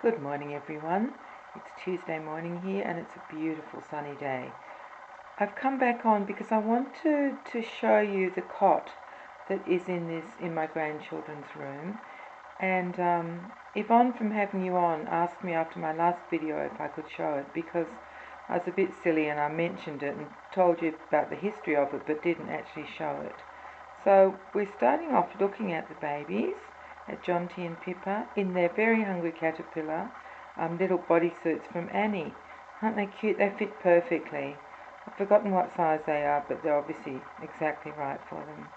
Good morning everyone. It's Tuesday morning here and it's a beautiful sunny day. I've come back on because I want to show you the cot that is in my grandchildren's room. And Yvonne from Having You On asked me after my last video if I could show it because I was a bit silly and I mentioned it and told you about the history of it but didn't actually show it. So we're starting off looking at the babies, at Jonty and Pippa, in their very hungry caterpillar little bodysuits from Annie. Aren't they cute? They fit perfectly. I've forgotten what size they are, but they're obviously exactly right for them.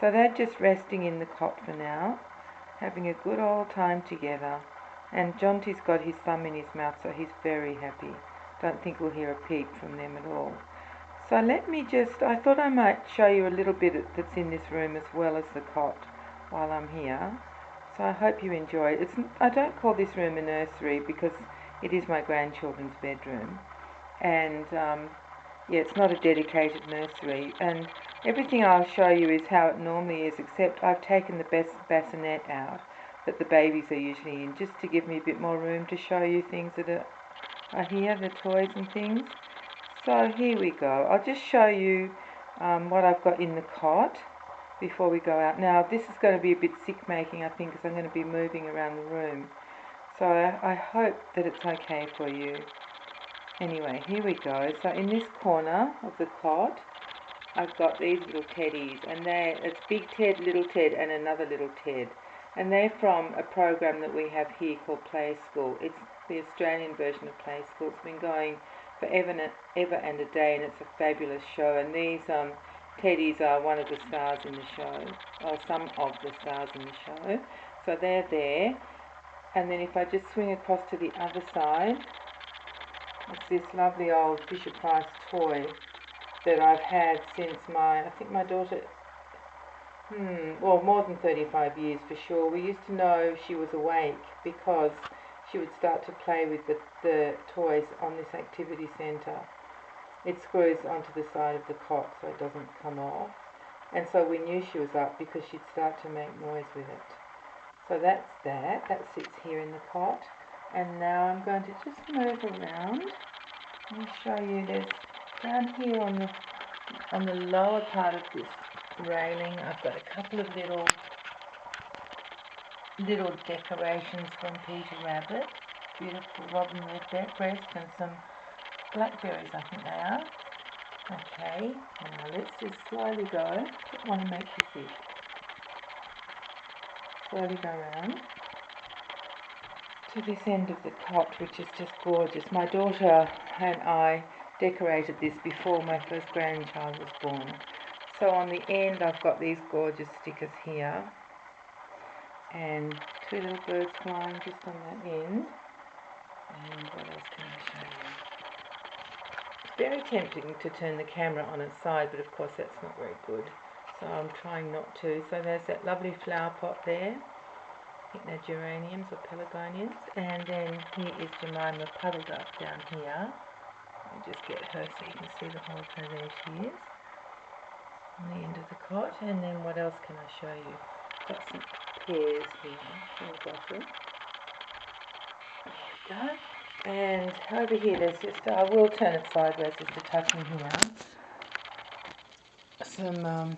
So they're just resting in the cot for now, having a good old time together. And Jonty's got his thumb in his mouth, so he's very happy. Don't think we'll hear a peep from them at all. So I thought I might show you a little bit that's in this room as well as the cot while I'm here. So I hope you enjoy it. I don't call this room a nursery because it is my grandchildren's bedroom. And yeah, it's not a dedicated nursery. And everything I'll show you is how it normally is, except I've taken the bassinet out that the babies are usually in, just to give me a bit more room to show you things that are here, the toys and things. So here we go. I'll just show you what I've got in the cot before we go out. Now this is going to be a bit sick making, I think, because I'm going to be moving around the room. So I hope that it's okay for you. Anyway, here we go. So in this corner of the cot, I've got these little teddies, and it's Big Ted, Little Ted, and another Little Ted. And they're from a program that we have here called Play School. It's the Australian version of Play School. It's been going forever and a day, and it's a fabulous show. And these teddies are one of the stars in the show, or some of the stars in the show. So they're there. And then if I just swing across to the other side, it's this lovely old Fisher-Price toy that I've had since I think my daughter, well, more than 35 years for sure. We used to know she was awake because she would start to play with the toys on this activity centre. It screws onto the side of the cot so it doesn't come off. And so we knew she was up because she'd start to make noise with it. So that's that. That sits here in the cot. And now I'm going to just move around. Let me show you this. Down here on the lower part of this railing, I've got a couple of little decorations from Peter Rabbit. Beautiful robin redbreast and some blackberries, I think they are. Okay, now let's just slowly go. Don't want to make you sick. Slowly go around to this end of the cot, which is just gorgeous. My daughter and I decorated this before my first grandchild was born. So on the end I've got these gorgeous stickers here and two little birds flying just on that end. And what else can I show you? It's very tempting to turn the camera on its side, but of course that's not very good. So I'm trying not to. So there's that lovely flower pot there. I think they're geraniums or pelargoniums. And then here is Jemima puddled up down here. Let me just get her so you can see the whole her. There she is. On the end of the cot. And then what else can I show you? Got some pears here in the bottom. There we go. And over here there's just, I will turn it sideways just a touch in here. Some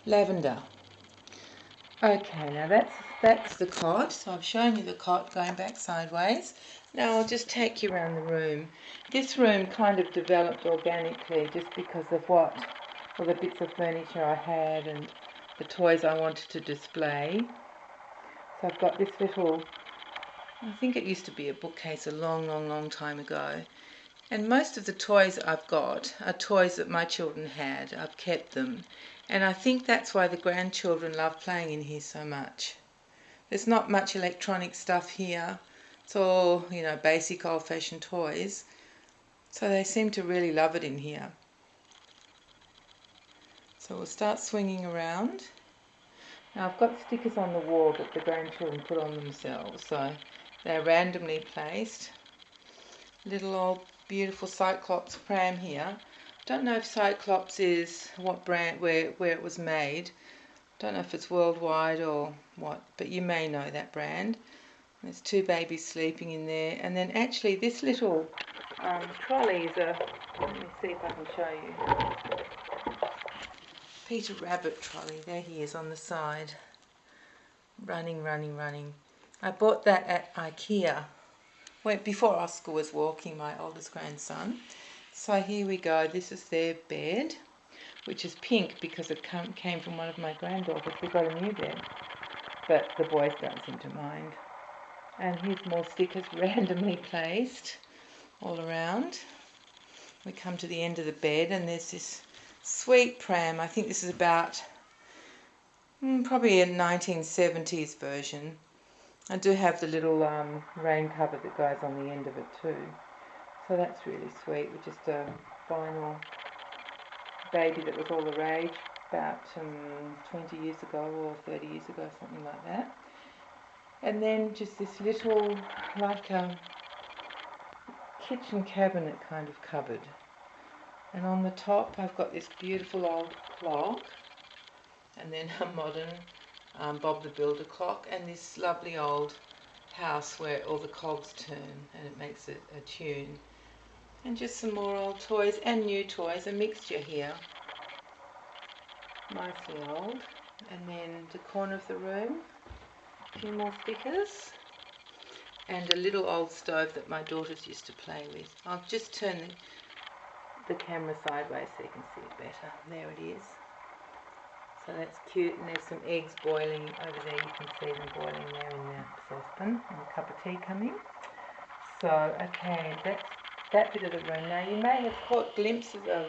lavender. Okay, now that's the cot. So I've shown you the cot going back sideways. Now I'll just take you around the room. This room kind of developed organically just because of the bits of furniture I had and the toys I wanted to display. So I've got this little, I think it used to be a bookcase a long time ago. And most of the toys I've got are toys that my children had. I've kept them. And I think that's why the grandchildren love playing in here so much. There's not much electronic stuff here. It's all, basic old-fashioned toys. So they seem to really love it in here. So we'll start swinging around. Now I've got stickers on the wall that the grandchildren put on themselves. So they're randomly placed. Little old beautiful Cyclops pram here. Don't know if Cyclops is what brand, where it was made. Don't know if it's worldwide or what, but you may know that brand. There's two babies sleeping in there. And then actually this little trolley is a, let me see if I can show you. Peter Rabbit trolley. There he is on the side. Running, running, running. I bought that at IKEA. Before Oscar was walking, my oldest grandson. So here we go. This is their bed, which is pink because it came from one of my granddaughters. We got a new bed, but the boys don't seem to mind. And here's more stickers randomly placed all around. We come to the end of the bed and there's this sweet pram. I think this is about probably a 1970s version. I do have the little rain cover that goes on the end of it too. So that's really sweet, with just a vinyl baby that was all the rage about 20 years ago or 30 years ago, something like that. And then just this little, like kitchen cabinet kind of cupboard. And on the top I've got this beautiful old clock, and then a modern Bob the Builder clock, and this lovely old house where all the cogs turn and it makes it a tune. And just some more old toys and new toys, a mixture here. Mostly old. And then the corner of the room, a few more stickers. And a little old stove that my daughters used to play with. I'll just turn the camera sideways so you can see it better. There it is. So that's cute, and there's some eggs boiling over there. You can see them boiling there in the saucepan, and a cup of tea coming. So, okay, that's that bit of the room. Now, you may have caught glimpses of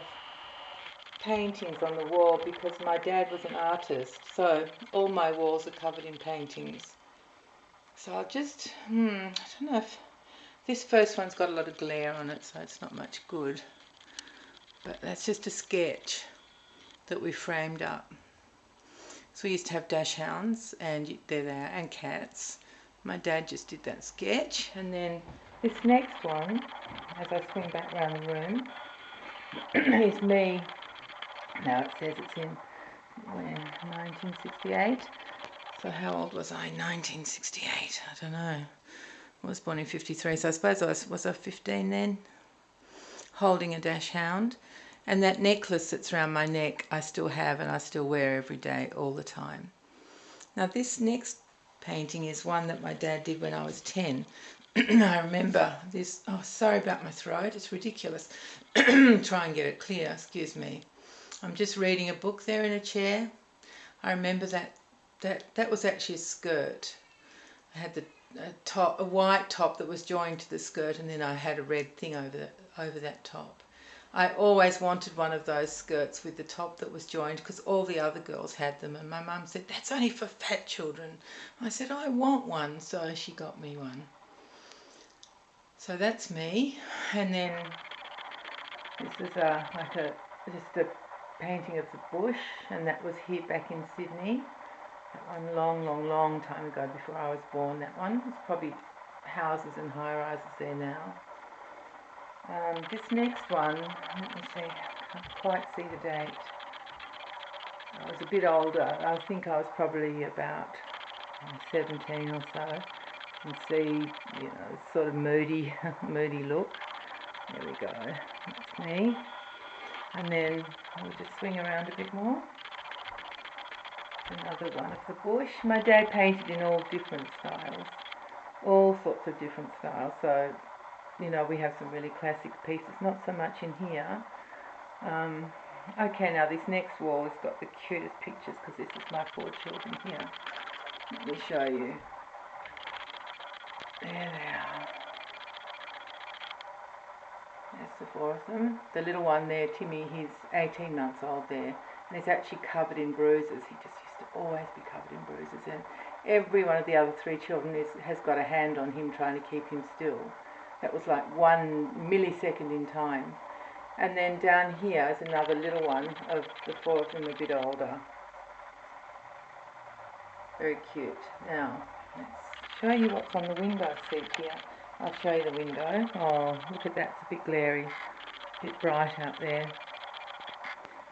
paintings on the wall because my dad was an artist, so all my walls are covered in paintings. So I'll just, I don't know if this first one's got a lot of glare on it, so it's not much good. But that's just a sketch that we framed up. So we used to have dash hounds, and there they are, and cats. My dad just did that sketch, and then this next one, as I swing back around the room, is me. Now it says it's in 1968. So how old was I in 1968? I don't know. I was born in 53, so I suppose was I 15 then? Holding a dash hound. And that necklace that's around my neck I still have, and I still wear every day, all the time. Now this next painting is one that my dad did when I was 10. I remember this, oh sorry about my throat, it's ridiculous. Try and get it clear, excuse me. I'm just reading a book there in a chair. I remember that was actually a skirt. I had a white top that was joined to the skirt, and then I had a red thing over that top. I always wanted one of those skirts with the top that was joined because all the other girls had them, and my mum said, that's only for fat children. I said, I want one, so she got me one. So that's me, and then this is just a painting of the bush, and that was here back in Sydney. That one long time ago, before I was born, that one. It's probably houses and high-rises there now. This next one, let me see, I can't quite see the date. I was a bit older. I think I was probably about 17 or so. You can see, sort of moody look. There we go. That's me. And then I'll just swing around a bit more. Another one of the bush. My dad painted in all different styles. All sorts of different styles. So, we have some really classic pieces. Not so much in here. Okay, now this next wall has got the cutest pictures because this is my 4 children here. Let me show you. There they are. There's the 4 of them. The little one there, Timmy, he's 18 months old there. And he's actually covered in bruises. He just used to always be covered in bruises. And every one of the other 3 children has got a hand on him trying to keep him still. That was like 1 millisecond in time. And then down here is another little one of the 4 of them a bit older. Very cute. Now, let's show you what's on the window seat here. I'll show you the window. Oh, look at that, it's a bit glary. A bit bright out there.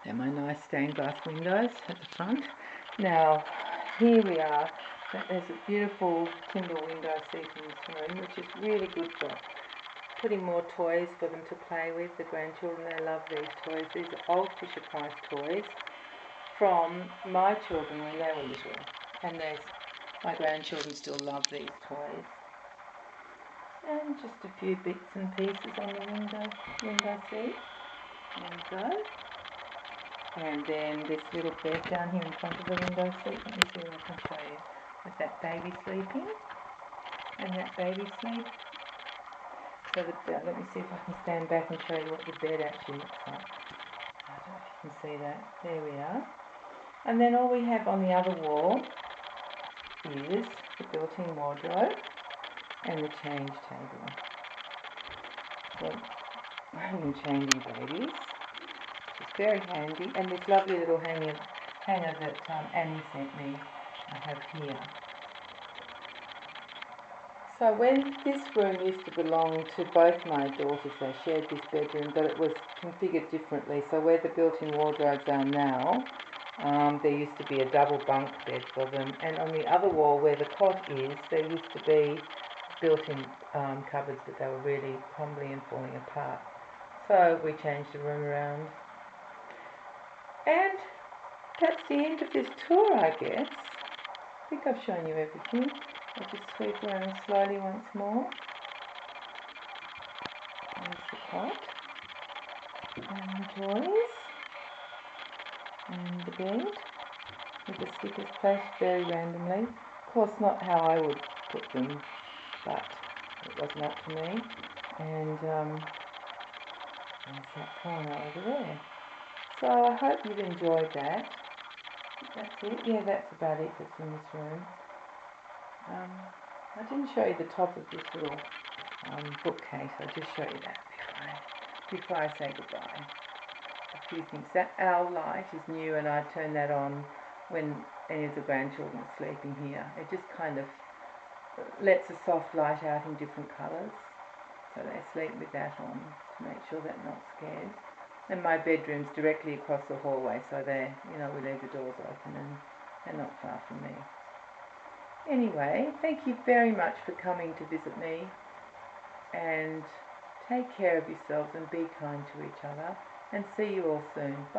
They're my nice stained glass windows at the front. Now, here we are. There's a beautiful timber window seat in this room, which is really good for putting more toys for them to play with. The grandchildren, they love these toys. These are old Fisher-Price toys from my children when they were little. And my grandchildren still love these toys. And just a few bits and pieces on the window seat. There we go. And then this little bed down here in front of the window seat. Let me see what I can show you. With that baby sleeping. And that baby sleep. So let me see if I can stand back and show you what the bed actually looks like. I don't know if you can see that. There we are. And then all we have on the other wall is the built-in wardrobe and the change table. So I'm changing babies, which is very handy. And this lovely little hanger that Annie sent me, I have here. So when this room used to belong to both my daughters, they shared this bedroom, but it was configured differently. So where the built-in wardrobes are now, there used to be a double bunk bed for them. And on the other wall where the cot is, there used to be built-in cupboards, but they were really crumbly and falling apart. So we changed the room around. And that's the end of this tour, I guess. I think I've shown you everything. I'll just sweep around slowly once more. There's the cot, and the toys, and the bed, with the stickers placed very randomly. Of course, not how I would put them, but it wasn't up to me. And there's that corner over there. So I hope you've enjoyed that. That's it. Yeah, that's about it that's in this room. I didn't show you the top of this little bookcase. I'll just show you that before I say goodbye. A few things. That owl light is new, and I turn that on when any of the grandchildren are sleeping here. It just kind of lets a soft light out in different colours, so they sleep with that on to make sure they're not scared. And my bedroom's directly across the hallway, so we leave the doors open and they're not far from me. Anyway, thank you very much for coming to visit me, and take care of yourselves and be kind to each other, and see you all soon. Bye.